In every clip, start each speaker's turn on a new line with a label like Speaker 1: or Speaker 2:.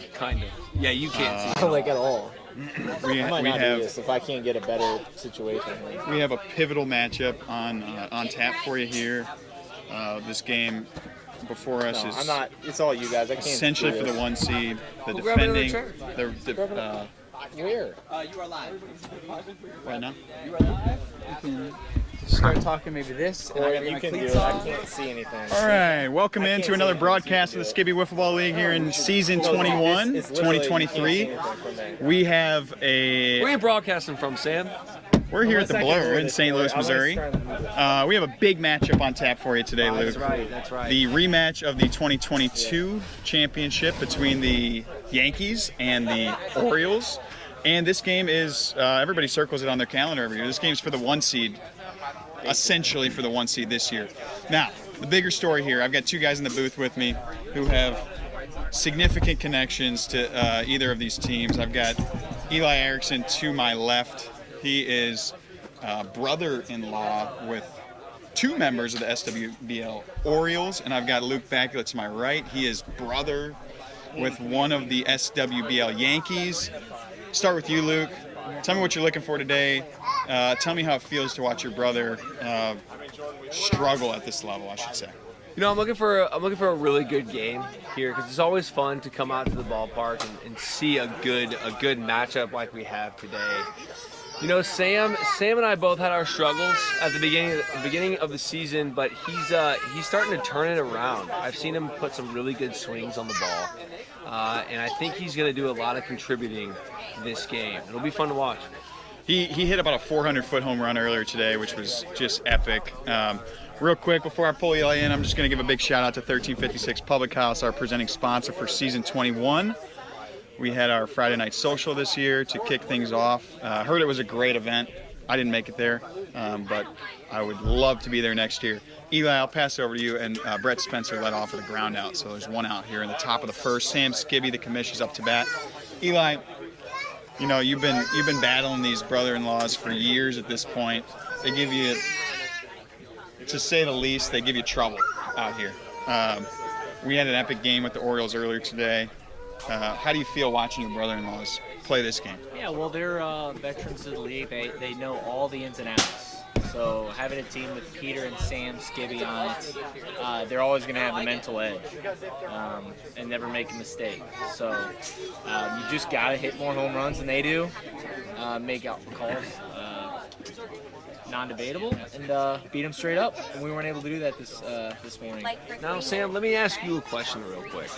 Speaker 1: like, kind of. Yeah, you can't see.
Speaker 2: Like at all.
Speaker 3: We
Speaker 2: I might not do
Speaker 3: have
Speaker 2: this if I can't get a better situation.
Speaker 3: we have a pivotal matchup on tap for you here. This game before us is
Speaker 2: I'm not. It's all you guys. I can't.
Speaker 3: essentially
Speaker 2: do
Speaker 3: for the
Speaker 2: this.
Speaker 3: 1 seed, the
Speaker 1: We'll grab another
Speaker 3: defending.
Speaker 1: chair.
Speaker 2: Where?
Speaker 4: You are live.
Speaker 3: Right now.
Speaker 4: You are live. You can start talking maybe this, and I got
Speaker 2: You
Speaker 4: my
Speaker 2: can do
Speaker 4: cleats
Speaker 2: it. I
Speaker 4: on.
Speaker 2: can't see anything.
Speaker 3: All right, welcome
Speaker 2: I
Speaker 3: into
Speaker 2: can't
Speaker 3: another
Speaker 2: see
Speaker 3: broadcast of
Speaker 2: anything.
Speaker 3: the Skibby Wiffle Ball League here in season
Speaker 2: No,
Speaker 3: 21,
Speaker 2: it's literally- you can't see
Speaker 3: 2023.
Speaker 2: anything from there.
Speaker 3: We have
Speaker 1: Where are
Speaker 3: a
Speaker 1: you broadcasting from, Sam?
Speaker 3: we're here at the
Speaker 2: Unless I can
Speaker 3: Blur
Speaker 2: avoid
Speaker 3: in
Speaker 2: it,
Speaker 3: St. Louis,
Speaker 2: I'm always
Speaker 3: Missouri.
Speaker 2: trying to move it.
Speaker 3: We have a big matchup on tap for you today, Luke.
Speaker 4: That's right. That's right.
Speaker 3: The rematch of the 2022 championship between the Yankees and the Orioles. And this game is, everybody circles it on their calendar every year. This game's for the 1 seed, essentially for the 1 seed this year. Now, the bigger story here, I've got two guys in the booth with me who have significant connections to either of these teams. I've got Eli Erickson to my left. He is brother-in-law with two members of the SWBL Orioles, and I've got Luke Bakula to my right. He is brother with one of the SWBL Yankees. Start with you, Luke. Tell me what you're looking for today. Tell me how it feels to watch your brother struggle at this level, I should say.
Speaker 1: You know, I'm looking for a really good game here because it's always fun to come out to the ballpark and see a good matchup like we have today. You know, Sam and I both had our struggles at the beginning of the season, but he's starting to turn it around. I've seen him put some really good swings on the ball, and I think he's going to do a lot of contributing this game. It'll be fun to watch.
Speaker 3: He hit about a 400-foot home run earlier today, which was just epic. Real quick, before I pull Eli in, I'm just going to give a big shout out to 1356 Public House, our presenting sponsor for season 21. We had our Friday night social this year to kick things off. Heard it was a great event. I didn't make it there, but I would love to be there next year. Eli, I'll pass it over to you. And Brett Spencer led off with a ground out, so there's one out here in the top of the first. Sam Skibby, the commission's up to bat. Eli, you know you've been battling these brother-in-laws for years at this point. They give you, to say the least, they give you trouble out here. We had an epic game with the Orioles earlier today. How do you feel watching your brother-in-laws play this game?
Speaker 5: Yeah, well, they're veterans of the league. They know all the ins and outs. So having a team with Peter and Sam Skibby on it, they're always going to have the mental edge and never make a mistake. So you just got to hit more home runs than they do, make out calls non-debatable, and beat them straight up. And we weren't able to do that this morning.
Speaker 1: Now, Sam, let me ask you a question real quick.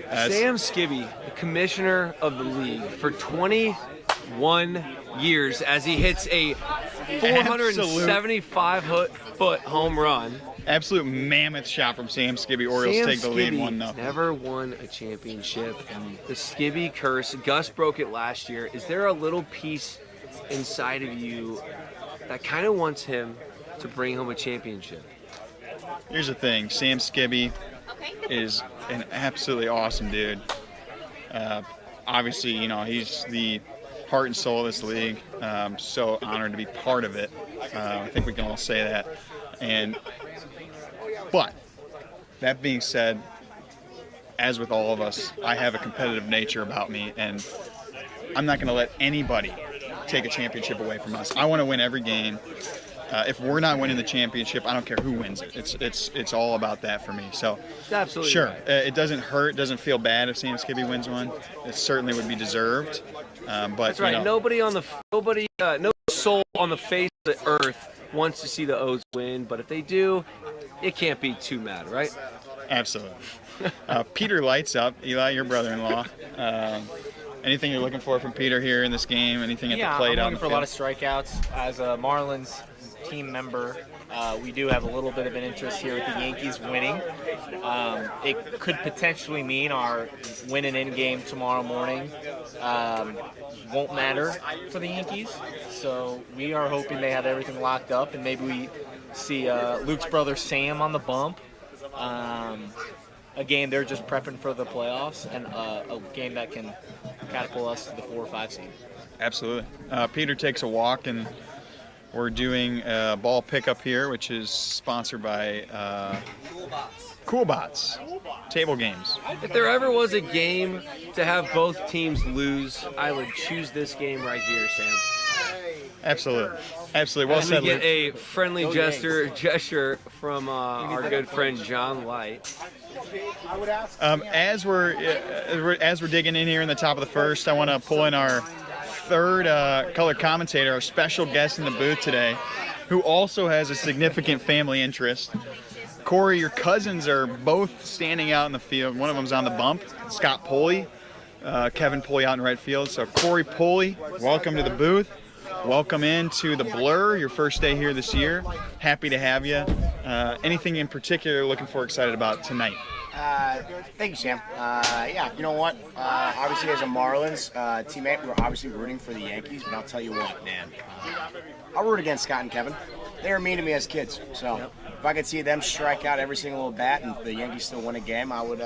Speaker 1: Sam Skibby, the commissioner of the league for 21 years, as he hits a 475-foot home run.
Speaker 3: Absolute mammoth shot from Sam Skibby. Orioles
Speaker 1: Sam
Speaker 3: take the lead
Speaker 1: Skibby
Speaker 3: 1-0.
Speaker 1: never won a championship. The Skibby curse. Gus broke it last year. Is there a little piece inside of you that kind of wants him to bring home a championship?
Speaker 3: Here's the thing. Sam Skibby is an absolutely awesome dude. Obviously, you know, he's the heart and soul of this league. So honored to be part of it. I think we can all say that. But that being said, as with all of us, I have a competitive nature about me, and I'm not going to let anybody take a championship away from us. I want to win every game. If we're not winning the championship, I don't care who wins it. It's all about that for me. So,
Speaker 1: Absolutely.
Speaker 3: Sure, it doesn't hurt, doesn't feel bad if Sam Skibby wins one. It certainly would be deserved. But
Speaker 1: That's right.
Speaker 3: You know,
Speaker 1: No soul on the face of the earth wants to see the O's win, but if they do, it can't be too mad, right?
Speaker 3: Absolutely. Peter lights up. Eli, your brother-in-law. Anything you're looking for from Peter here in this game? Anything at the plate?
Speaker 5: I'm
Speaker 3: on
Speaker 5: looking
Speaker 3: the
Speaker 5: for a
Speaker 3: field?
Speaker 5: lot of strikeouts. As a Marlins team member, we do have a little bit of an interest here with the Yankees winning. It could potentially mean our win an in game tomorrow morning won't matter for the Yankees. So we are hoping they have everything locked up, and maybe we see Luke's brother Sam on the bump. A game they're just prepping for the playoffs, and a game that can catapult us to the 4 or 5 seed.
Speaker 3: Absolutely. Peter takes a walk, and we're doing a ball pickup here, which is sponsored by Cool bots. Table games.
Speaker 1: If there ever was a game to have both teams lose, I would choose this game right here, Sam.
Speaker 3: Absolutely. Absolutely. Well
Speaker 1: As we
Speaker 3: said,
Speaker 1: get
Speaker 3: Luke.
Speaker 1: a friendly gesture from our good friend John Light.
Speaker 3: As we're digging in here in the top of the first, I want to pull in our third color commentator, our special guest in the booth today, who also has a significant family interest. Corey, your cousins are both standing out in the field. One of them's on the bump, Scott Poley, Kevin Poley out in right field. So Corey Poley, welcome to the booth. Welcome into the Blur, your first day here this year. Happy to have you. Anything in particular you're looking for, excited about tonight?
Speaker 6: Thank you, Sam. Yeah, you know what? Obviously, as a Marlins teammate, we're obviously rooting for the Yankees, but I'll tell you what, man. I'll root against Scott and Kevin. They were mean to me as kids, so if I could see them strike out every single little bat and the Yankees still win a game, I would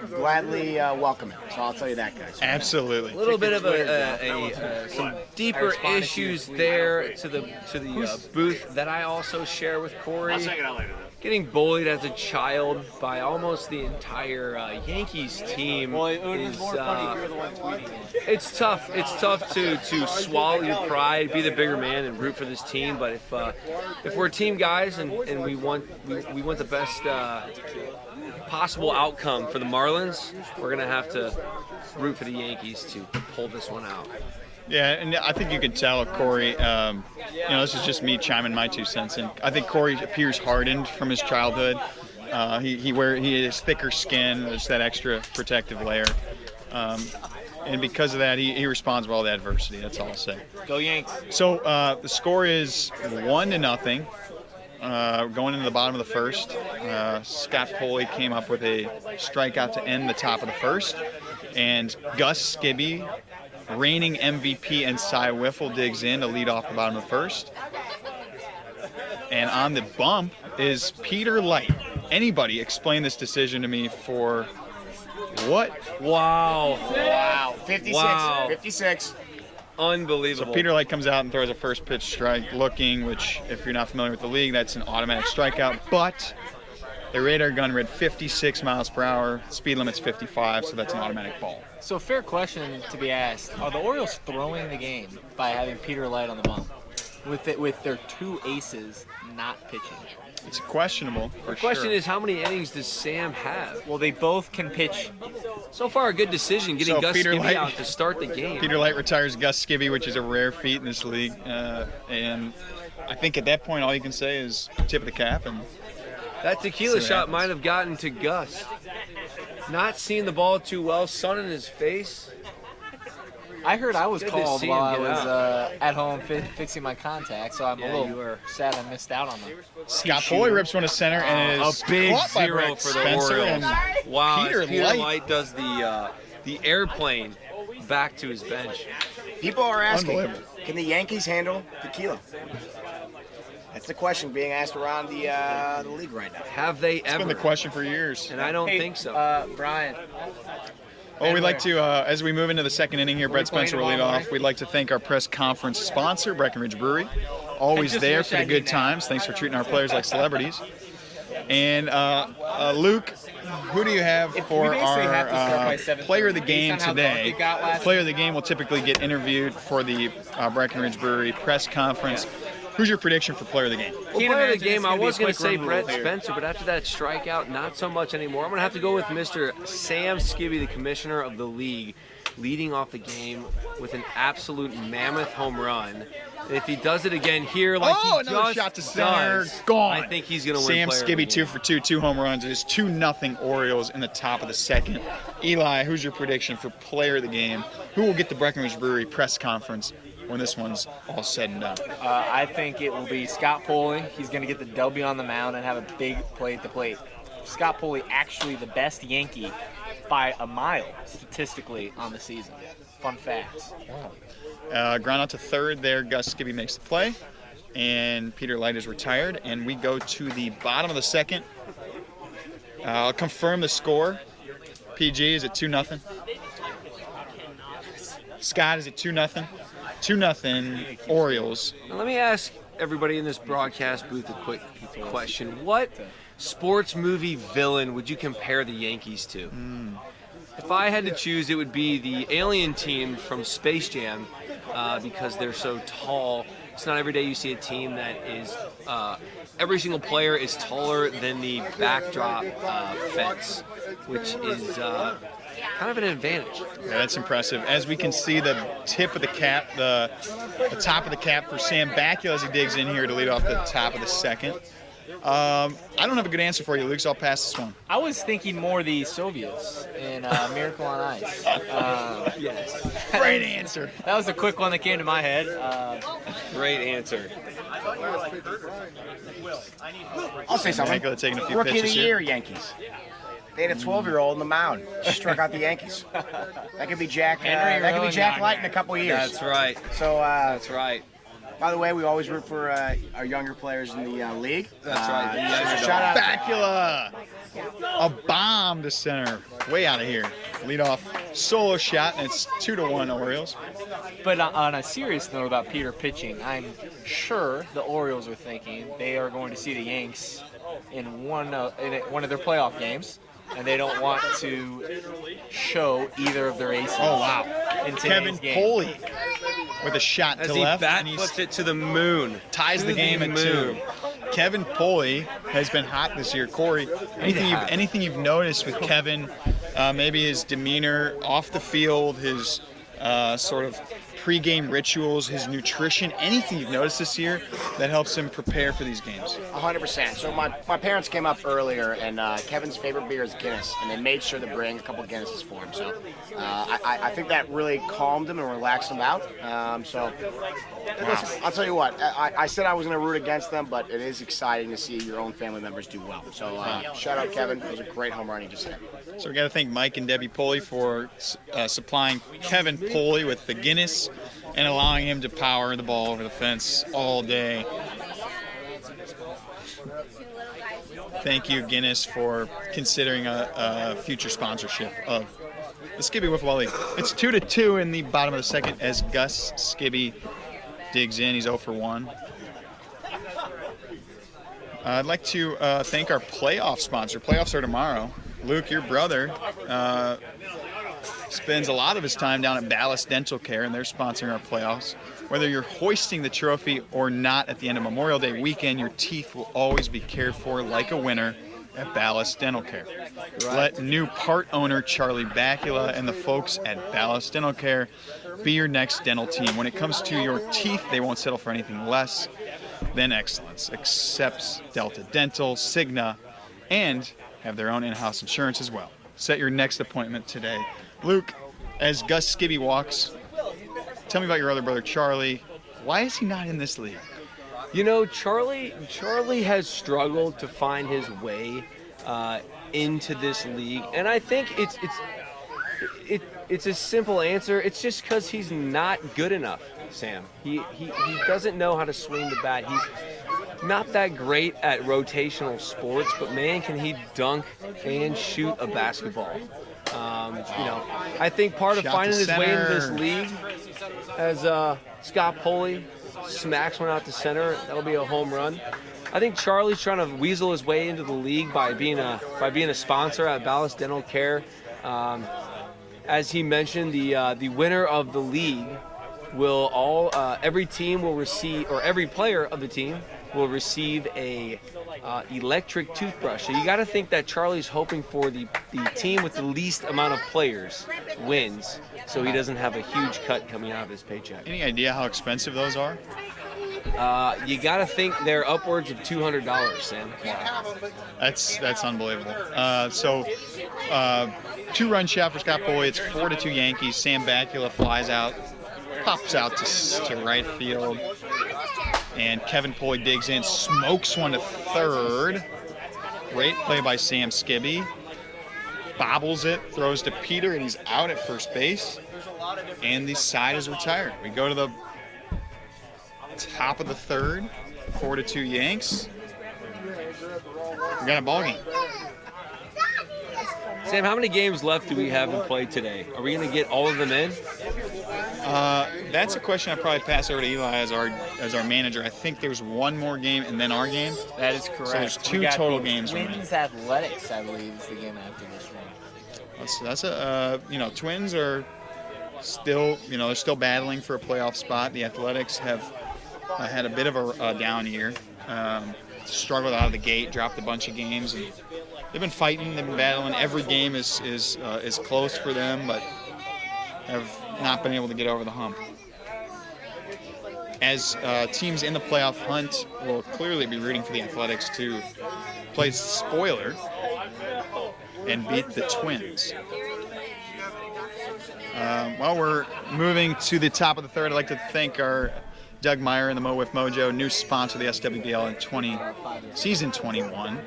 Speaker 6: gladly welcome it. So I'll tell you that, guys.
Speaker 3: Absolutely.
Speaker 1: A little bit of some deeper issues there to the booth that I also share with Corey.
Speaker 6: I'll check it out later, though.
Speaker 1: Getting bullied as a child by almost the entire Yankees team is it's tough. It's tough to swallow your pride, be the bigger man, and root for this team. But if we're team guys and we want the best possible outcome for the Marlins, we're gonna have to root for the Yankees to pull this one out.
Speaker 3: Yeah, and I think you can tell, Corey, this is just me chiming my 2 cents in. I think Corey appears hardened from his childhood. He has thicker skin, there's that extra protective layer. And because of that, he responds well to adversity. That's all I'll say.
Speaker 5: Go Yanks.
Speaker 3: So the score is 1-0. Going into the bottom of the first, Scott Poley came up with a strikeout to end the top of the first. And Gus Skibby, reigning MVP, and Cy Wiffle digs in to lead off the bottom of the first. And on the bump is Peter Light. Anybody explain this decision to me for what?
Speaker 1: Wow.
Speaker 6: 56.
Speaker 1: Wow.
Speaker 6: 56.
Speaker 1: Unbelievable.
Speaker 3: So Peter Light comes out and throws a first pitch strike looking, which if you're not familiar with the league, that's an automatic strikeout. But the radar gun read 56 miles per hour. Speed limit's 55, so that's an automatic ball.
Speaker 5: So fair question to be asked. Are the Orioles throwing the game by having Peter Light on the bump? With their 2 aces not pitching?
Speaker 3: It's questionable for
Speaker 1: The question
Speaker 3: sure.
Speaker 1: is, how many innings does Sam have?
Speaker 5: Well, they both can pitch.
Speaker 1: So far, a good decision getting
Speaker 3: So
Speaker 1: Gus
Speaker 3: Peter
Speaker 1: Skibby
Speaker 3: Light-
Speaker 1: out to start the game.
Speaker 3: Peter Light retires Gus Skibby, which is a rare feat in this league. And I think at that point, all you can say is tip of the cap. And
Speaker 1: That tequila
Speaker 3: See what
Speaker 1: shot
Speaker 3: happens.
Speaker 1: might have gotten to Gus. Not seeing the ball too well, sun in his face.
Speaker 5: I heard I was
Speaker 1: Good to
Speaker 5: called
Speaker 1: see him
Speaker 5: while I
Speaker 1: get
Speaker 5: was
Speaker 1: out.
Speaker 5: at home fixing my contacts, so I'm
Speaker 1: Yeah,
Speaker 5: a
Speaker 1: you
Speaker 5: little
Speaker 1: were.
Speaker 5: sad I missed out on them.
Speaker 3: Scott Poley rips one to center, and it is
Speaker 1: A big
Speaker 3: caught by
Speaker 1: 0
Speaker 3: Brett
Speaker 1: for the
Speaker 3: Spencer.
Speaker 1: Orioles.
Speaker 3: And
Speaker 1: Wow,
Speaker 3: Peter
Speaker 1: as Peter
Speaker 3: Light.
Speaker 1: Light does the airplane back to his bench.
Speaker 6: People are asking,
Speaker 3: Unbelievable.
Speaker 6: can the Yankees handle tequila? That's the question being asked around the league right now.
Speaker 1: Have they
Speaker 3: It's been
Speaker 1: ever?
Speaker 3: the question for years.
Speaker 1: And I don't think so.
Speaker 5: Brian.
Speaker 3: Well, we'd like to, as we move into the second inning here, Brett Spencer will lead off. We'd like to thank our press conference sponsor, Breckenridge Brewery. Always
Speaker 5: just
Speaker 3: there
Speaker 5: wish
Speaker 3: for
Speaker 5: I
Speaker 3: the good
Speaker 5: knew that.
Speaker 3: times. Thanks for treating our players like celebrities. And Luke, who do you have for
Speaker 5: we basically have to start by
Speaker 3: our
Speaker 5: 7:30
Speaker 3: player of the
Speaker 5: based
Speaker 3: game
Speaker 5: on how dark
Speaker 3: today?
Speaker 5: it got last
Speaker 3: Player of the game will typically get interviewed for the Breckenridge Brewery press conference. Who's your prediction for player of the game?
Speaker 1: Well,
Speaker 5: Can't
Speaker 1: player of the
Speaker 5: imagine
Speaker 1: game,
Speaker 5: it's
Speaker 1: I
Speaker 5: gonna be
Speaker 1: was
Speaker 5: a
Speaker 1: going to
Speaker 5: quick
Speaker 1: say
Speaker 5: run
Speaker 1: Brett
Speaker 5: rule here.
Speaker 1: Spencer, but after that strikeout, not so much anymore. I'm going to have to go with Mr. Sam Skibby, the commissioner of the league, leading off the game with an absolute mammoth home run. And if he does it again here, like he
Speaker 3: another
Speaker 1: just
Speaker 3: shot to center.
Speaker 1: does,
Speaker 3: Gone.
Speaker 1: I think he's going to win.
Speaker 3: Sam
Speaker 1: player of the
Speaker 3: Skibby,
Speaker 1: game.
Speaker 3: 2 for 2, 2 home runs. It is 2-0 Orioles in the top of the second. Eli, who's your prediction for player of the game? Who will get the Breckenridge Brewery press conference when this one's all said and done?
Speaker 5: I think it will be Scott Poley. He's going to get the W on the mound and have a big play at the plate. Scott Poley actually the best Yankee by a mile statistically on the season. Fun facts.
Speaker 3: Ground out to third there. Gus Skibby makes the play. And Peter Light is retired. And we go to the bottom of the second. I'll confirm the score. PG, is it 2-0? Scott, is it 2-0? 2-0 Orioles.
Speaker 1: Now, let me ask everybody in this broadcast booth a quick question. What sports movie villain would you compare the Yankees to? If I had to choose, it would be the alien team from Space Jam because they're so tall. It's not every day you see a team that is every single player is taller than the backdrop fence, which is kind of an advantage.
Speaker 3: Yeah, that's impressive. As we can see, the tip of the cap, the top of the cap for Sam Bakula as he digs in here to lead off the top of the second. I don't have a good answer for you, Luke, so I'll pass this one.
Speaker 5: I was thinking more the Soviets in Miracle on Ice. Yes.
Speaker 3: Great answer.
Speaker 5: That was a quick one that came to my head.
Speaker 1: Great answer.
Speaker 6: I'll say something.
Speaker 3: Bakula taking a few
Speaker 6: Rookie of the
Speaker 3: pitches
Speaker 6: year,
Speaker 3: here.
Speaker 6: Yankees. They had a 12-year-old in the mound. Struck out the Yankees. That could be Jack.
Speaker 5: Henry
Speaker 6: That could be Jack
Speaker 5: Rowan
Speaker 6: Light in a couple of years.
Speaker 1: That's right.
Speaker 6: So,
Speaker 1: That's right.
Speaker 6: by the way, we always root for our younger players in the league.
Speaker 1: That's right. The underdog.
Speaker 6: Shout out.
Speaker 3: Bakula, a bomb to center, way out of here. Lead off solo shot, and it's 2-1 Orioles.
Speaker 5: But on a serious note about Peter pitching, I'm sure the Orioles are thinking they are going to see the Yanks in one of their playoff games, and they don't want to show either of their aces.
Speaker 3: Oh wow!
Speaker 5: In today's
Speaker 3: Kevin
Speaker 5: game.
Speaker 3: Poley with a shot
Speaker 1: As
Speaker 3: to
Speaker 1: he
Speaker 3: left,
Speaker 1: bat
Speaker 3: and he
Speaker 1: flips it to the moon.
Speaker 3: ties
Speaker 1: To
Speaker 3: the game at 2. Kevin Poley has been hot this year. Corey, anything you've noticed with Kevin? Maybe his demeanor off the field, his sort of pre-game rituals, his nutrition, anything you've noticed this year that helps him prepare for these games?
Speaker 6: 100%. So my parents came up earlier, and Kevin's favorite beer is Guinness, and they made sure to bring a couple Guinnesses for him. So I think that really calmed him and relaxed him out. Listen, I'll tell you what. I said I was going to root against them, but it is exciting to see your own family members do well. So shout out Kevin. It was a great home run he just hit.
Speaker 3: So we got to thank Mike and Debbie Poley for supplying Kevin Poley with the Guinness and allowing him to power the ball over the fence all day. Thank you, Guinness, for considering a future sponsorship of the Skibby Wiffle Ball League. It's 2-2 in the bottom of the second as Gus Skibby digs in. He's 0 for 1. I'd like to thank our playoff sponsor. Playoffs are tomorrow. Luke, your brother, spends a lot of his time down at Ballast Dental Care, and they're sponsoring our playoffs. Whether you're hoisting the trophy or not at the end of Memorial Day weekend, your teeth will always be cared for like a winner at Ballast Dental Care. Let new part owner Charlie Bakula and the folks at Ballast Dental Care be your next dental team. When it comes to your teeth, they won't settle for anything less than excellence. Accepts Delta Dental, Cigna, and have their own in-house insurance as well. Set your next appointment today. Luke, as Gus Skibby walks, tell me about your other brother, Charlie. Why is he not in this league?
Speaker 1: You know, Charlie has struggled to find his way into this league, and I think it's a simple answer. It's just because he's not good enough, Sam. He doesn't know how to swing the bat. He's not that great at rotational sports, but man, can he dunk and shoot a basketball. I think part of finding his way into this league, as Scott Poley smacks one out to center, that'll be a home run. I think Charlie's trying to weasel his way into the league by being a sponsor at Ballast Dental Care. As he mentioned, the winner of the league will every team will receive, or every player of the team will receive a electric toothbrush. So you got to think that Charlie's hoping for the team with the least amount of players wins, so he doesn't have a huge cut coming out of his paycheck.
Speaker 3: Any idea how expensive those are?
Speaker 1: You got to think they're upwards of $200, Sam.
Speaker 3: That's unbelievable. Two-run shot for Scott Poley. It's 4-2 Yankees. Sam Bakula flies out, pops out to right field, and Kevin Poley digs in, smokes one to third. Great play by Sam Skibby. Bobbles it, throws to Peter, and he's out at first base. And the side is retired. We go to the top of the third, 4-2 Yanks. We got a ball game.
Speaker 1: Sam, how many games left do we have in play today? Are we going to get all of them in?
Speaker 3: That's a question I probably pass over to Eli as our manager. I think there's one more game and then our game.
Speaker 5: That is correct.
Speaker 3: So there's
Speaker 5: We
Speaker 3: two
Speaker 5: got
Speaker 3: total
Speaker 5: the
Speaker 3: games remaining.
Speaker 5: Twins Athletics, I believe, is the game after this one.
Speaker 3: That's a Twins are still they're still battling for a playoff spot. The Athletics have had a bit of a down year. Struggled out of the gate, dropped a bunch of games, and they've been fighting. They've been battling. Every game is close for them, but have not been able to get over the hump. As teams in the playoff hunt will clearly be rooting for the Athletics to play spoiler and beat the Twins. While we're moving to the top of the third, I'd like to thank our Doug Meyer and the Mo with Mojo, new sponsor of the SWBL in season 21.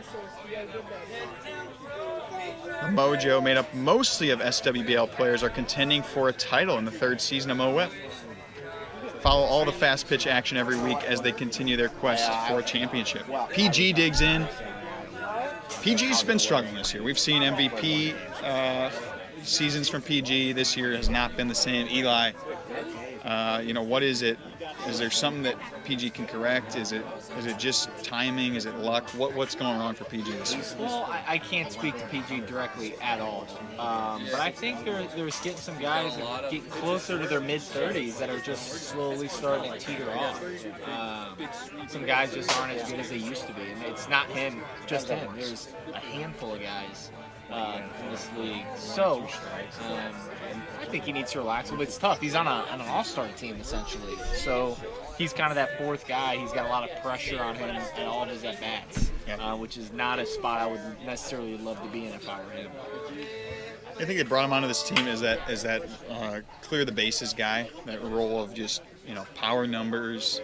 Speaker 3: Mojo, made up mostly of SWBL players, are contending for a title in the third season of Mo Whip. Follow all the fast pitch action every week as they continue their quest for a championship. PG digs in. PG's been struggling this year. We've seen MVP seasons from PG. This year has not been the same. Eli, what is it? Is there something that PG can correct? Is it just timing? Is it luck? What's going on for PG this year?
Speaker 5: Well, I can't speak to PG directly at all, but I think there's getting some guys that get closer to their mid-30s that are just slowly starting to teeter off. Some guys just aren't as good as they used to be, and it's not just him. There's a handful of guys in this league. So I think he needs to relax a little bit. It's tough. He's on an all-star team, essentially. So he's kind of that fourth guy. He's got a lot of pressure on him and all of his at-bats, which is not a spot I would necessarily love to be in if I were him.
Speaker 3: I think they brought him onto this team as that clear the bases guy, that role of just power numbers.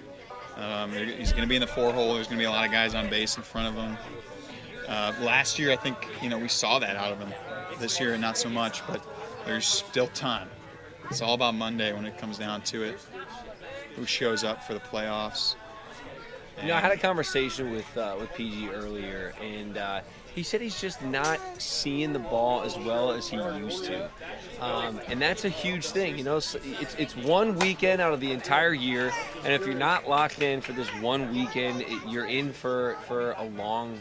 Speaker 3: He's going to be in the four-hole. There's going to be a lot of guys on base in front of him. Last year, I think we saw that out of him. This year, not so much, but there's still time. It's all about Monday when it comes down to it. Who shows up for the playoffs?
Speaker 1: I had a conversation with PG earlier, and he said he's just not seeing the ball as well as he used to, and that's a huge thing. It's one weekend out of the entire year, and if you're not locked in for this one weekend, you're in for a long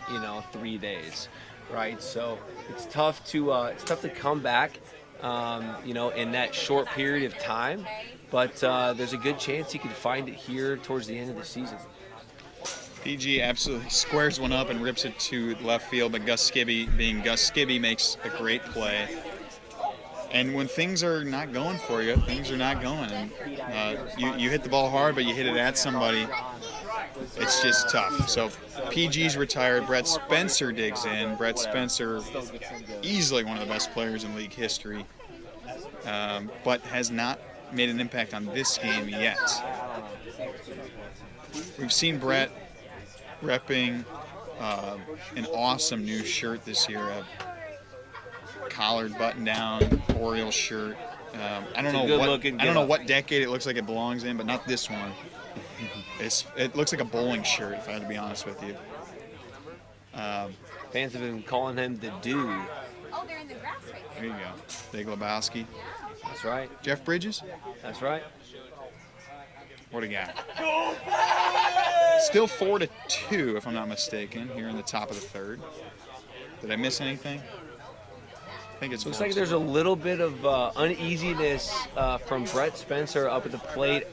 Speaker 1: 3 days, right? So it's tough to come back, in that short period of time. But there's a good chance he could find it here towards the end of the season.
Speaker 3: PG absolutely squares one up and rips it to left field, but Gus Skibby makes a great play. And when things are not going for you, things are not going. And you hit the ball hard, but you hit it at somebody. It's just tough. So PG's retired. Brett Spencer digs in. Brett Spencer, easily one of the best players in league history, but has not made an impact on this game yet. We've seen Brett repping an awesome new shirt this year, a collared button-down Orioles shirt. I don't know what decade it looks like it belongs in, but not this one. It looks like a bowling shirt, if I had to be honest with you.
Speaker 1: Fans have been calling him the Dude.
Speaker 7: Oh, they're in the grass right there.
Speaker 3: There you go. Big Lebowski.
Speaker 1: That's right.
Speaker 3: Jeff Bridges?
Speaker 1: That's right.
Speaker 3: What a guy. Still 4-2, if I'm not mistaken, here in the top of the third. Did I miss anything? I think it's
Speaker 1: Looks like there's a little bit of uneasiness from Brett Spencer up at the plate.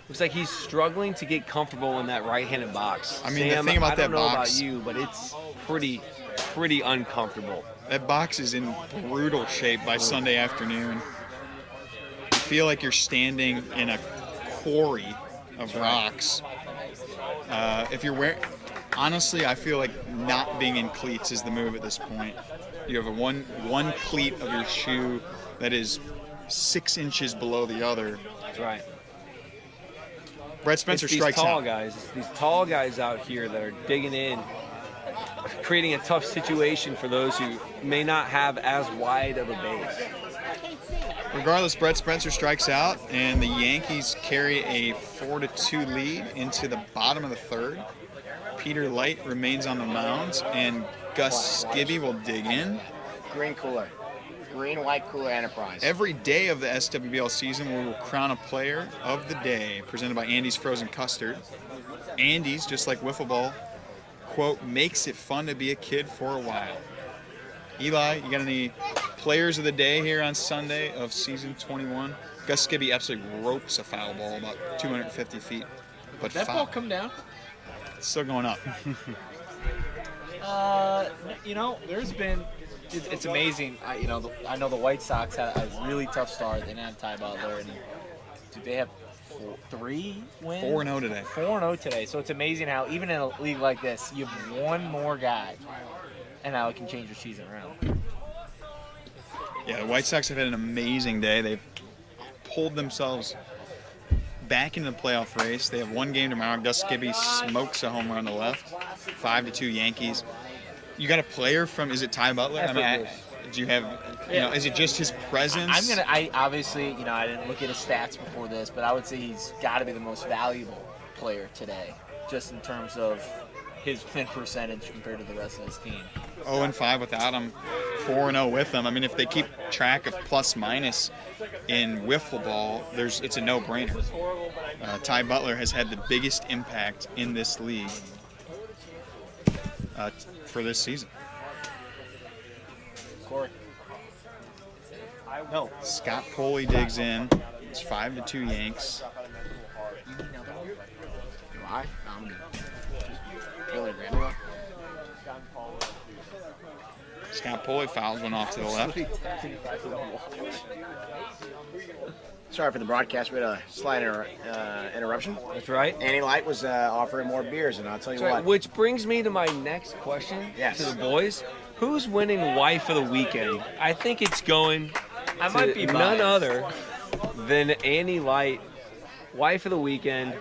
Speaker 1: Looks like he's struggling to get comfortable in that right-handed box.
Speaker 3: I mean,
Speaker 1: Sam,
Speaker 3: the thing about
Speaker 1: I don't
Speaker 3: that
Speaker 1: know
Speaker 3: box,
Speaker 1: about you, but it's pretty uncomfortable.
Speaker 3: that box is in brutal shape by Sunday afternoon. You feel like you're standing in a quarry of rocks. If you're wearing, honestly, I feel like not being in cleats is the move at this point. You have one cleat of your shoe that is 6 inches below the other.
Speaker 1: That's right.
Speaker 3: Brett Spencer
Speaker 1: It's these
Speaker 3: strikes
Speaker 1: tall
Speaker 3: out.
Speaker 1: guys. It's these tall guys out here that are digging in, creating a tough situation for those who may not have as wide of a base.
Speaker 3: Regardless, Brett Spencer strikes out, and the Yankees carry a 4-2 lead into the bottom of the third. Peter Light remains on the mound, and Gus Skibby will dig in.
Speaker 6: Green cooler. Green White Cooler Enterprise.
Speaker 3: Every day of the SWBL season, we will crown a player of the day, presented by Andy's Frozen Custard. Andy's, just like wiffle ball, quote, makes it fun to be a kid for a while. Eli, you got any players of the day here on Sunday of season 21? Gus Skibby absolutely ropes a foul ball about 250 feet. But
Speaker 5: That ball come down?
Speaker 3: It's still going up.
Speaker 5: There's been. It's amazing. I know the White Sox had a really tough start. They didn't have Ty Butler, and did they have 3 wins?
Speaker 3: 4-0 today.
Speaker 5: 4-0 today. So it's amazing how even in a league like this, you have one more guy, and how it can change your season around.
Speaker 3: Yeah, the White Sox have had an amazing day. They've pulled themselves back into the playoff race. They have one game tomorrow. Gus Skibby smokes a home run to left. 5-2 Yankees. You got a player from? Is it Ty Butler? Do you have? Is it just his presence?
Speaker 5: I obviously, I didn't look at his stats before this, but I would say he's got to be the most valuable player today, just in terms of his win percentage compared to the rest of his team.
Speaker 3: 0-5 without him, 4-0 with him. I mean, if they keep track of plus minus in wiffle ball, it's a no-brainer. Ty Butler has had the biggest impact in this league for this season.
Speaker 5: Corey. No.
Speaker 3: Scott Poley digs in. It's 5-2 Yanks.
Speaker 6: Why? Really random.
Speaker 3: Scott Poley fouls one off to the left.
Speaker 6: Sorry for the broadcast. We had a slight interruption.
Speaker 1: That's right.
Speaker 6: Annie Light was offering more beers, and I'll tell you
Speaker 1: That's right.
Speaker 6: what.
Speaker 1: Which brings me to my next question to the boys. Who's winning Wife of the Weekend? I think it's going
Speaker 5: I might be
Speaker 1: none
Speaker 5: biased.
Speaker 1: other than Annie Light, Wife of the Weekend.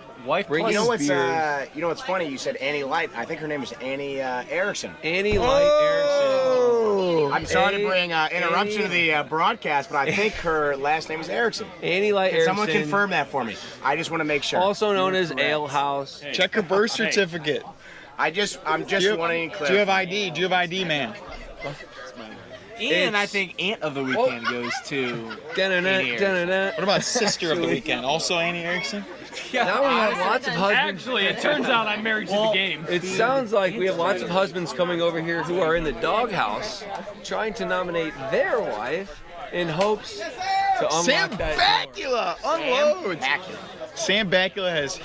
Speaker 1: Bring
Speaker 6: You know
Speaker 1: his
Speaker 6: what's
Speaker 1: beers.
Speaker 6: funny? You said Annie Light. I think her name is Annie Erickson.
Speaker 1: Annie Light Erickson.
Speaker 6: I'm sorry to bring interruption to
Speaker 1: Annie-
Speaker 6: the broadcast, but I think her last name is Erickson.
Speaker 1: Annie Light
Speaker 6: Can
Speaker 1: Erickson.
Speaker 6: someone confirm that for me? I just want to make sure.
Speaker 1: Also known as Ale House.
Speaker 3: Check her birth certificate.
Speaker 6: I'm just wanting to
Speaker 3: Do you have ID? Do you have ID, man?
Speaker 5: And I think Aunt of the Weekend goes to
Speaker 1: Dun-dun-dun,
Speaker 5: Annie Erickson.
Speaker 1: dun-dun-dun.
Speaker 3: What about Sister of the Weekend? Also Annie Erickson?
Speaker 1: Now we have lots of husbands.
Speaker 8: Actually, it turns out I'm married to the game.
Speaker 1: It sounds like we have lots of husbands coming over here who are in the doghouse trying to nominate their wife in hopes to unlock
Speaker 3: Sam
Speaker 1: that door.
Speaker 3: Bakula unloads. Sam Bakula has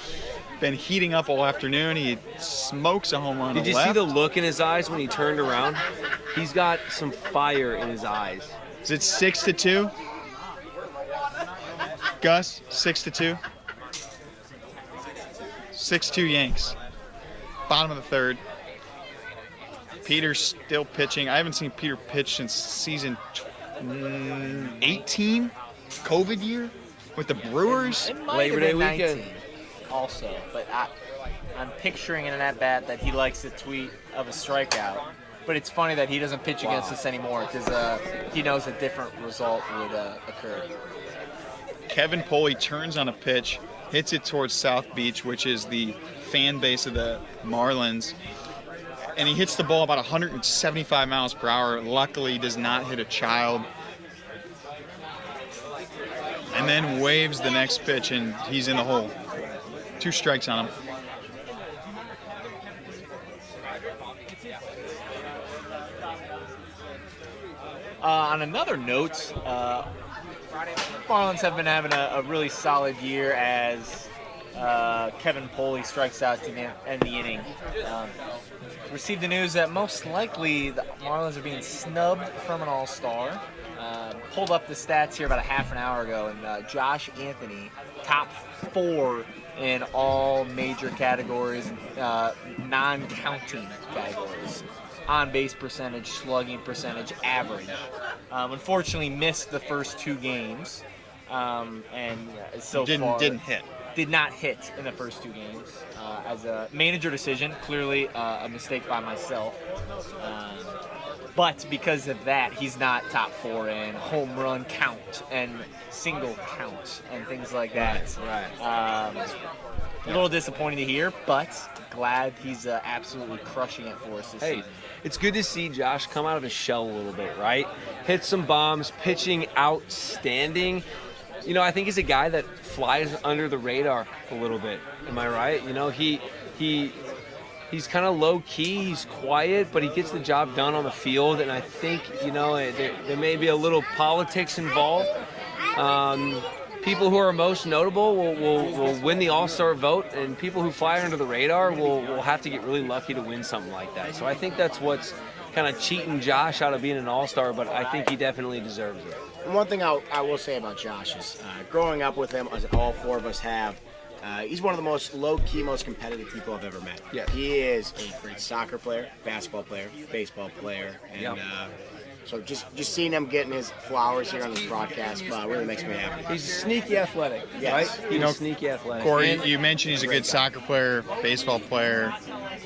Speaker 3: been heating up all afternoon. He smokes a home run.
Speaker 1: Did
Speaker 3: to
Speaker 1: you
Speaker 3: left.
Speaker 1: see the look in his eyes when he turned around? He's got some fire in his eyes.
Speaker 3: Is it 6-2? Gus, 6-2. 6-2 Yanks. Bottom of the third. Peter's still pitching. I haven't seen Peter pitch since season 18, COVID year, with the Brewers.
Speaker 5: It might
Speaker 1: Labor
Speaker 5: have
Speaker 1: Day
Speaker 5: been
Speaker 1: weekend.
Speaker 5: 19 also, but I'm picturing in an at-bat that he likes the tweet of a strikeout. But it's funny that he doesn't pitch against us anymore because he knows a different result would occur.
Speaker 3: Kevin Poley turns on a pitch, hits it towards South Beach, which is the fan base of the Marlins. And he hits the ball about 175 miles per hour. Luckily, does not hit a child. And then waves the next pitch, and he's in the hole. 2 strikes on him.
Speaker 5: On another note, Marlins have been having a really solid year as Kevin Poley strikes out to end the inning. Received the news that most likely the Marlins are being snubbed from an All-Star. Pulled up the stats here about a half an hour ago, and Josh Anthony, top 4 in all major categories, non-counting categories. On-base percentage, slugging percentage, average. Unfortunately, missed the first 2 games, and so far
Speaker 3: Didn't hit.
Speaker 5: did not hit in the first 2 games. As a manager decision, clearly a mistake by myself. But because of that, he's not top 4 in home run count and single count and things like that.
Speaker 1: Right.
Speaker 5: A little disappointing to hear, but glad he's absolutely crushing it for us this
Speaker 1: Hey,
Speaker 5: season.
Speaker 1: it's good to see Josh come out of his shell a little bit, right? Hit some bombs, pitching outstanding. You know, I think he's a guy that flies under the radar a little bit. Am I right? You know, he's kind of low key, he's quiet, but he gets the job done on the field. And I think, you know, there may be a little politics involved. People who are most notable will win the All-Star vote, and people who fly under the radar will have to get really lucky to win something like that. So I think that's what's kind of cheating Josh out of being an All-Star, but I think he definitely deserves it.
Speaker 6: And one thing I will say about Josh is growing up with him, as all four of us have, he's one of the most low-key, most competitive people I've ever met.
Speaker 1: Yes.
Speaker 6: He is a great soccer player, basketball player, baseball player, and
Speaker 1: Yep.
Speaker 6: so just seeing him getting his flowers here on this broadcast really makes me happy.
Speaker 1: He's sneaky athletic,
Speaker 6: Yes.
Speaker 1: right? He's sneaky athletic.
Speaker 3: Corey,
Speaker 1: And-
Speaker 3: you mentioned he's a good soccer player, baseball player,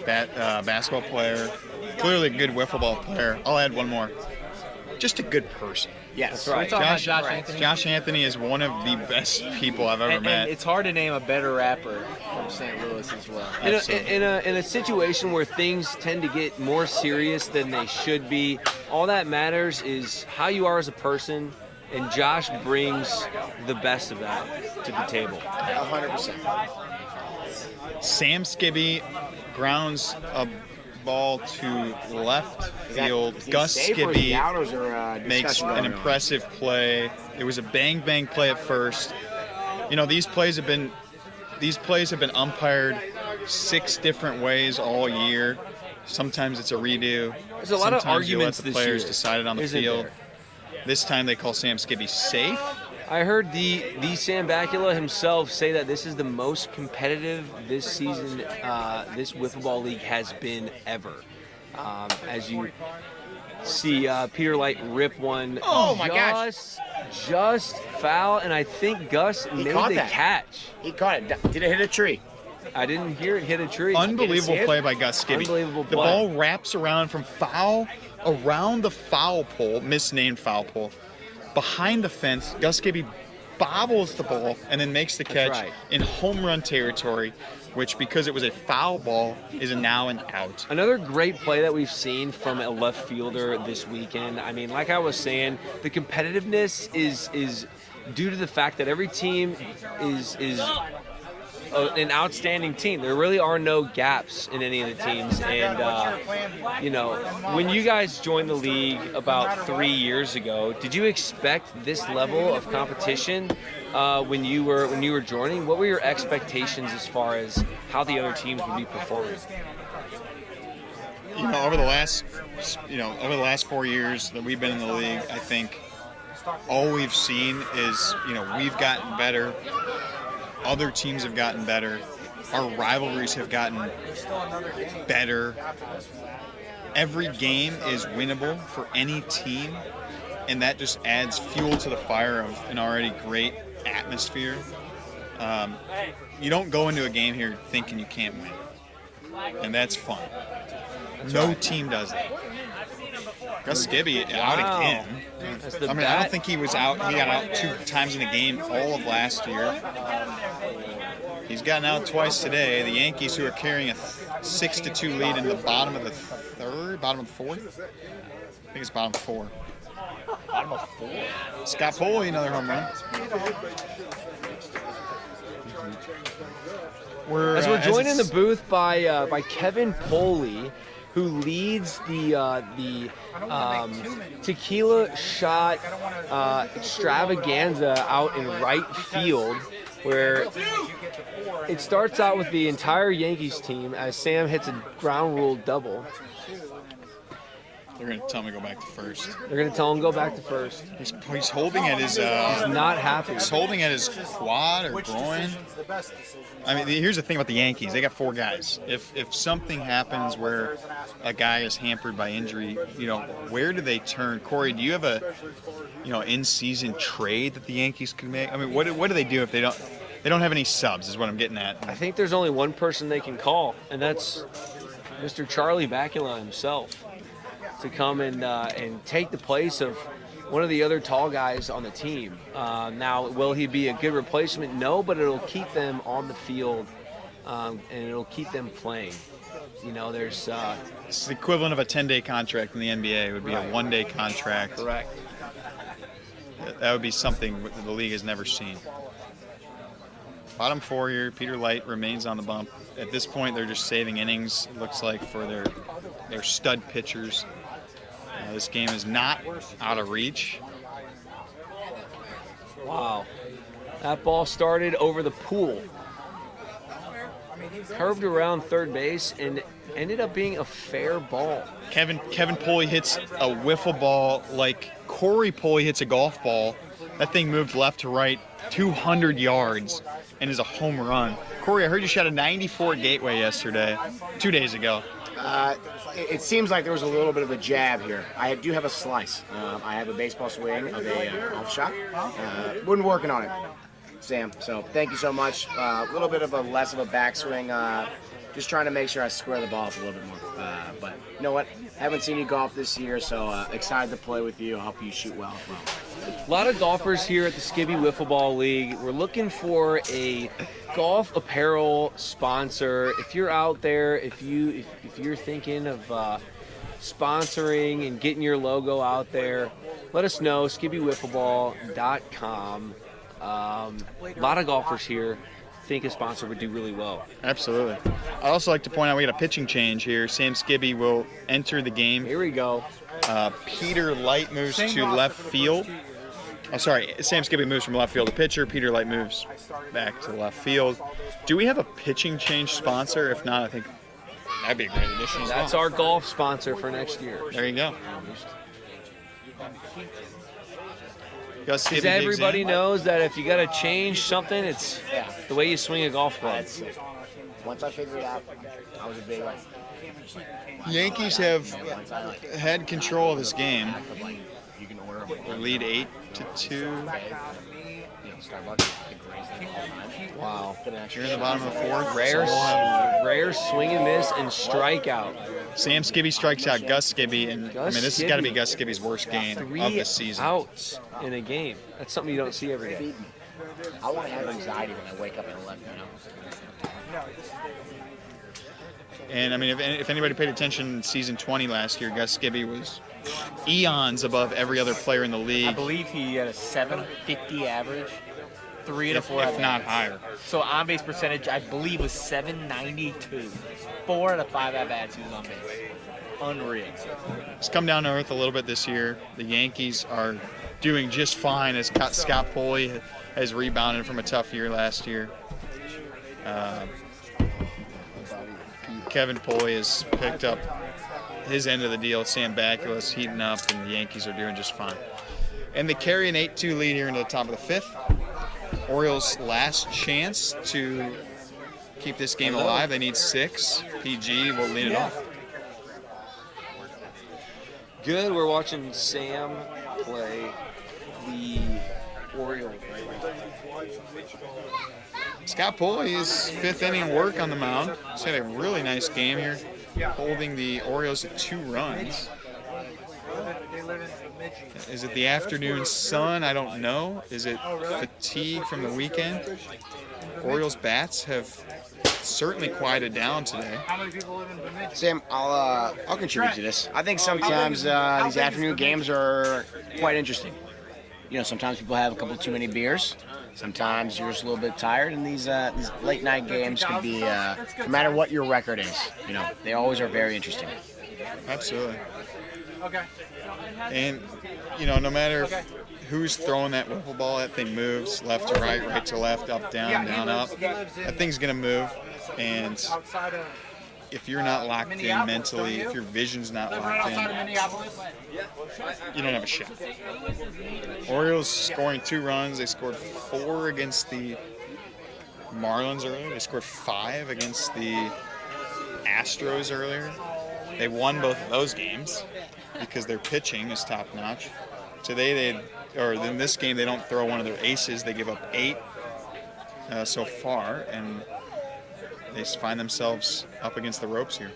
Speaker 3: basketball player, clearly a good wiffle ball player. I'll add one more. Just a good person.
Speaker 6: Yes.
Speaker 5: Can we talk about Josh
Speaker 6: right.
Speaker 5: Anthony?
Speaker 3: Josh Anthony is one of the best people I've ever
Speaker 5: And
Speaker 3: met.
Speaker 5: it's hard to name a better rapper from St. Louis as well.
Speaker 1: In a situation where things tend to get more serious than they should be, all that matters is how you are as a person, and Josh brings the best of that to the table.
Speaker 6: 100%.
Speaker 3: Sam Skibby grounds a ball to left field.
Speaker 6: Is he
Speaker 3: Gus
Speaker 6: safe or is he
Speaker 3: Skibby
Speaker 6: out, or is there a
Speaker 3: makes
Speaker 6: discussion
Speaker 3: an
Speaker 6: going on?
Speaker 3: impressive play. It was a bang play at first. You know, these plays have been umpired 6 different ways all year. Sometimes it's a redo.
Speaker 1: There's a lot of
Speaker 3: Sometimes you let
Speaker 1: arguments
Speaker 3: the
Speaker 1: this
Speaker 3: players
Speaker 1: year,
Speaker 3: decide it on the
Speaker 1: isn't
Speaker 3: field.
Speaker 1: there?
Speaker 3: This time they call Sam Skibby safe.
Speaker 1: I heard the Sam Bakula himself say that this is the most competitive this season, this wiffle ball league has been ever. As you see Peter Light rip one,
Speaker 6: Oh, my gosh.
Speaker 1: just foul, and I think Gus made
Speaker 6: caught
Speaker 1: the
Speaker 6: that.
Speaker 1: catch.
Speaker 6: He caught it. Did it hit a tree?
Speaker 1: I didn't hear it hit a tree.
Speaker 3: Unbelievable
Speaker 6: see it?
Speaker 3: play by Gus Skibby.
Speaker 1: Unbelievable
Speaker 3: The
Speaker 1: play.
Speaker 3: ball wraps around from foul around the foul pole, misnamed foul pole, behind the fence. Gus Skibby bobbles the ball and then makes the catch
Speaker 1: right.
Speaker 3: in home run territory, which, because it was a foul ball, is now an out.
Speaker 1: Another great play that we've seen from a left fielder this weekend. I mean, like I was saying, the competitiveness is due to the fact that every team is an outstanding team. There really are no gaps in any of the teams. And, you know, when you guys joined the league about 3 years ago, did you expect this level of competition when you were joining? What were your expectations as far as how the other teams would be performing?
Speaker 3: You know, over the last 4 years that we've been in the league, I think all we've seen is, you know, we've gotten better. Other teams have gotten better. Our rivalries have gotten better. Every game is winnable for any team, and that just adds fuel to the fire of an already great atmosphere. You don't go into a game here thinking you can't win, and that's fun. No team does that. Gus Skibby out
Speaker 1: Wow.
Speaker 3: again.
Speaker 1: That's the
Speaker 3: I mean, I don't think he was out. He got out 2 times in the game all of last year. He's gotten out twice today. The Yankees, who are carrying a 6-2 lead in the bottom of the fourth. I think it's bottom 4.
Speaker 5: Bottom of 4.
Speaker 3: Scott Poley, another home run.
Speaker 1: As we're joined in the booth by Kevin Poley, who leads the tequila shot extravaganza out in right field, where it starts out with the entire Yankees team as Sam hits a ground rule double.
Speaker 3: They're going to tell me to go back to first.
Speaker 1: They're going to tell him go back to first.
Speaker 3: He's holding at his.
Speaker 1: He's not happy.
Speaker 3: He's holding at his quad or groin. I mean, here's the thing about the Yankees. They got 4 guys. If something happens where a guy is hampered by injury, you know, where do they turn? Corey, do you have a, you know, in-season trade that the Yankees could make? I mean, what do they do if they don't have any subs? Is what I'm getting at.
Speaker 1: I think there's only one person they can call, and that's Mr. Charlie Bakula himself, to come and take the place of one of the other tall guys on the team. Now, will he be a good replacement? No, but it'll keep them on the field and it'll keep them playing. You know, there's
Speaker 3: It's the equivalent of a 10-day contract in the NBA. It would be
Speaker 1: Right.
Speaker 3: a one-day contract.
Speaker 1: correct.
Speaker 3: That would be something that the league has never seen. Bottom 4 here, Peter Light remains on the bump. At this point, they're just saving innings, it looks like, for their stud pitchers. This game is not out of reach.
Speaker 1: Wow. That ball started over the pool, curved around third base, and ended up being a fair ball.
Speaker 3: Kevin Pulley hits a wiffle ball like Corey Pulley hits a golf ball. That thing moved left to right 200 yards and is a home run. Corey, I heard you shot a 94 gateway yesterday, 2 days ago.
Speaker 6: It seems like there was a little bit of a jab here. I do have a slice. I have a baseball swing of a golf shot. Been working on it, Sam. So thank you so much. A little bit of a less of a backswing. Just trying to make sure I square the ball up a little bit more. But you know what? Haven't seen you golf this year, so excited to play with you. I hope you shoot well as well.
Speaker 1: A lot of golfers here at the Skibby Wiffle Ball League. We're looking for a golf apparel sponsor. If you're out there, if you're thinking of sponsoring and getting your logo out there, let us know. SkibbyWiffleBall.com. A lot of golfers here think a sponsor would do really well.
Speaker 3: Absolutely. I'd also like to point out we got a pitching change here. Sam Skibby will enter the game.
Speaker 1: Here we go.
Speaker 3: Peter Light moves to left field. Oh, sorry. Sam Skibby moves from left field to pitcher. Peter Light moves back to left field. Do we have a pitching change sponsor? If not, I think that'd be a great addition as
Speaker 1: That's
Speaker 3: well.
Speaker 1: our golf sponsor for next year.
Speaker 3: There you go. Gus Skibby
Speaker 1: Because
Speaker 3: digs
Speaker 1: everybody
Speaker 3: in.
Speaker 1: knows that if you got to change something, it's the way you swing a golf club.
Speaker 6: That's it. Once I figured it out, I was a big like.
Speaker 3: Yankees have had control of this game.
Speaker 6: You can order
Speaker 3: They lead 8-2.
Speaker 6: Starbucks. The greatest thing of all time.
Speaker 1: Wow.
Speaker 3: You're in the bottom of the 4th.
Speaker 1: Rare swing and miss and strikeout.
Speaker 3: Sam Skibby strikes out Gus Skibby, and
Speaker 1: Gus
Speaker 3: this has got to be
Speaker 1: Skibby.
Speaker 3: Gus Skibby's worst game of the season.
Speaker 1: Outs in a game. That's something you don't see every day.
Speaker 6: I want to have anxiety when I wake up at 11. You know.
Speaker 3: And I mean, if anybody paid attention in season 20 last year, Gus Skibby was eons above every other player in the
Speaker 5: I
Speaker 3: league,
Speaker 5: believe he had a 750 average, 3 to
Speaker 3: if
Speaker 5: 4
Speaker 3: not
Speaker 5: at-bats.
Speaker 3: higher.
Speaker 5: So on base percentage, I believe, was 792. 4 out of 5 at bats he was on base. Unreal.
Speaker 3: It's come down to earth a little bit this year. The Yankees are doing just fine as Scott Pulley has rebounded from a tough year last year. Kevin Pulley has picked up his end of the deal. Sam Bakula's heating up, and the Yankees are doing just fine. And they carry an 8-2 lead here into the top of the 5th. Orioles' last chance to keep this game alive. They need 6. PG will lead it off.
Speaker 1: Good. We're watching Sam play the Orioles.
Speaker 3: Scott Pulley is 5th inning work on the mound. He's had a really nice game here, holding the Orioles at 2 runs. Is it the afternoon sun? I don't know. Is it fatigue from the weekend? Orioles bats have certainly quieted down today.
Speaker 6: Sam, I'll contribute to this. I think sometimes these afternoon games are quite interesting. You know, sometimes people have a couple too many beers. Sometimes you're just a little bit tired, and these late night games can be, no matter what your record is, you know, they always are very interesting.
Speaker 3: Absolutely. And, you know, no matter who's throwing that wiffle ball, that thing moves left to right, right to left, up, down, down, up. That thing's going to move. And if you're not locked in mentally, if your vision's not locked in, you don't have a shot. Orioles scoring 2 runs. They scored 4 against the Marlins earlier. They scored 5 against the Astros earlier. They won both of those games because their pitching is top notch. Today, in this game, they don't throw one of their aces. They give up 8 so far, and they find themselves up against the ropes here.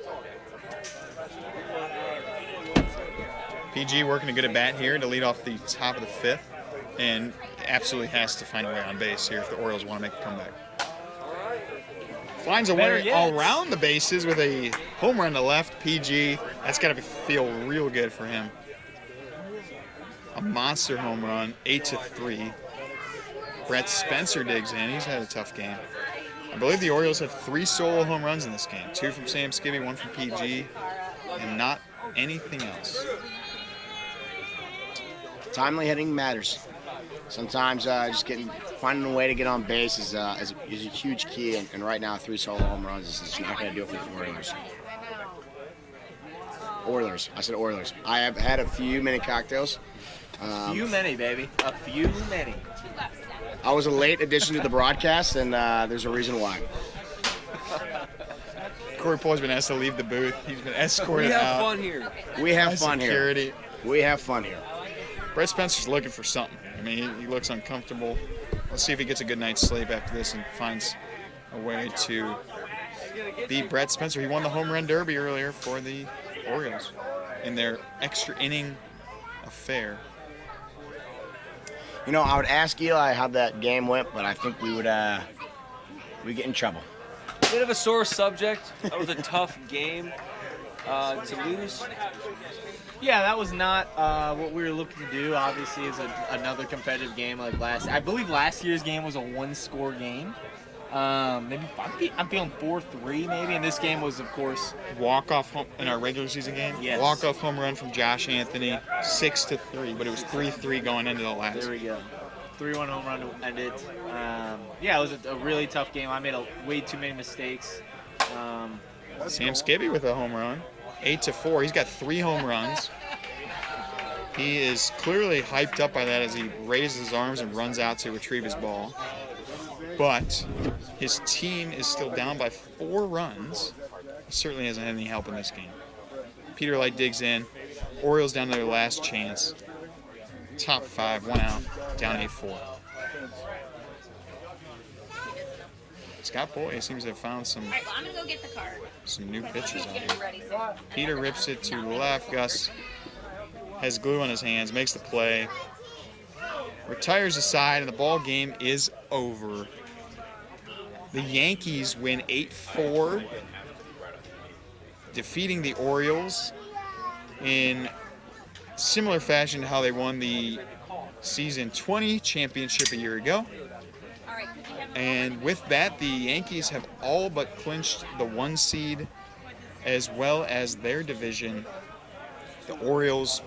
Speaker 3: PG working a good at bat here to lead off the top of the 5th, and absolutely has to find a way on base here if the Orioles want to make a comeback. finds a
Speaker 5: Better
Speaker 3: way
Speaker 5: yet.
Speaker 3: around the bases with a home run to left, PG. That's got to feel real good for him. A monster home run, 8-3. Brett Spencer digs in. He's had a tough game. I believe the Orioles have 3 solo home runs in this game. 2 from Sam Skibby, 1 from PG, and not anything else.
Speaker 6: Timely hitting matters. Sometimes just finding a way to get on base is a huge key, and right now 3 solo home runs is just not going to do it for the Orioles. Oilers. I said Oilers. I have had a few mini cocktails.
Speaker 5: Few many, baby. A few many.
Speaker 6: I was a late addition to the broadcast, and there's a reason why.
Speaker 3: Corey Poy's been asked to leave the booth. He's been escorted
Speaker 1: We have
Speaker 3: out.
Speaker 1: fun here.
Speaker 6: We have
Speaker 3: by
Speaker 6: fun
Speaker 3: security.
Speaker 6: here. We have fun here.
Speaker 3: Brett Spencer's looking for something. I mean, he looks uncomfortable. Let's see if he gets a good night's sleep after this and finds a way to beat Brett Spencer. He won the home run derby earlier for the Orioles in their extra inning affair.
Speaker 6: You know, I would ask Eli how that game went, but I think we would get in trouble.
Speaker 1: Bit of a sore subject. That was a tough game to lose.
Speaker 5: Yeah, that was not what we were looking to do. Obviously, it's another competitive game like last. I believe last year's game was a 1-score game. Maybe I'm feeling 4-3 maybe, and this game was, of course,
Speaker 3: Walk-off in our regular season game.
Speaker 5: Yes.
Speaker 3: Walk-off home run from Josh Anthony, 6-3, but it was 3-3 going into the last.
Speaker 5: there we go. 3-1 home run to end it. Yeah, it was a really tough game. I made way too many mistakes.
Speaker 3: Sam Skibby with a home run, 8-4. He's got 3 home runs. He is clearly hyped up by that as he raises his arms and runs out to retrieve his ball. But his team is still down by 4 runs. He certainly hasn't had any help in this game. Peter Light digs in. Orioles down to their last chance. Top 5, 1 out, down 8-4. Scott Boy seems to have found some
Speaker 7: Alright, well, I'm gonna go get the card.
Speaker 3: some new pitches on
Speaker 7: Get
Speaker 3: him.
Speaker 7: it ready soon.
Speaker 3: Peter rips it to left. Gus has glue on his hands, makes the play, retires the side, and the ball game is over. The Yankees win 8-4, defeating the Orioles in similar fashion to how they won the season 20 championship a year ago.
Speaker 7: Alright, could you have
Speaker 3: And with that, the Yankees have all but clinched the 1 seed as well as their division. The Orioles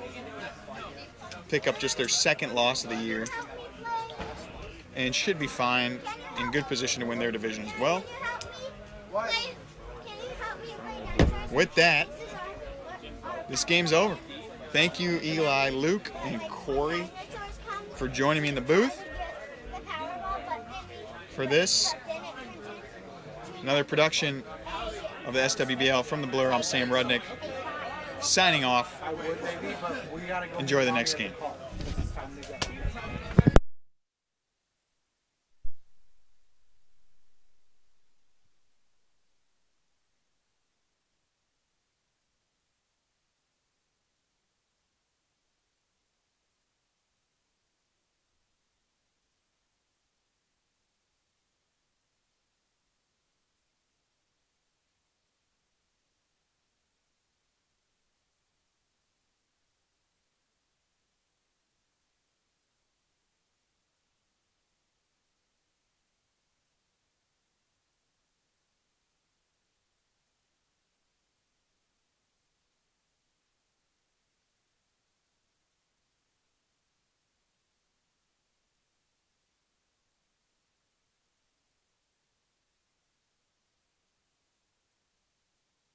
Speaker 3: pick up just their 2nd loss of the year and should be fine, in good position to win their division as well. With that, this game's over. Thank you, Eli, Luke, and Corey, for joining me in the booth for this. Another production of the SWBL from the Blur. I'm Sam Rudnick, signing off. Enjoy the next game.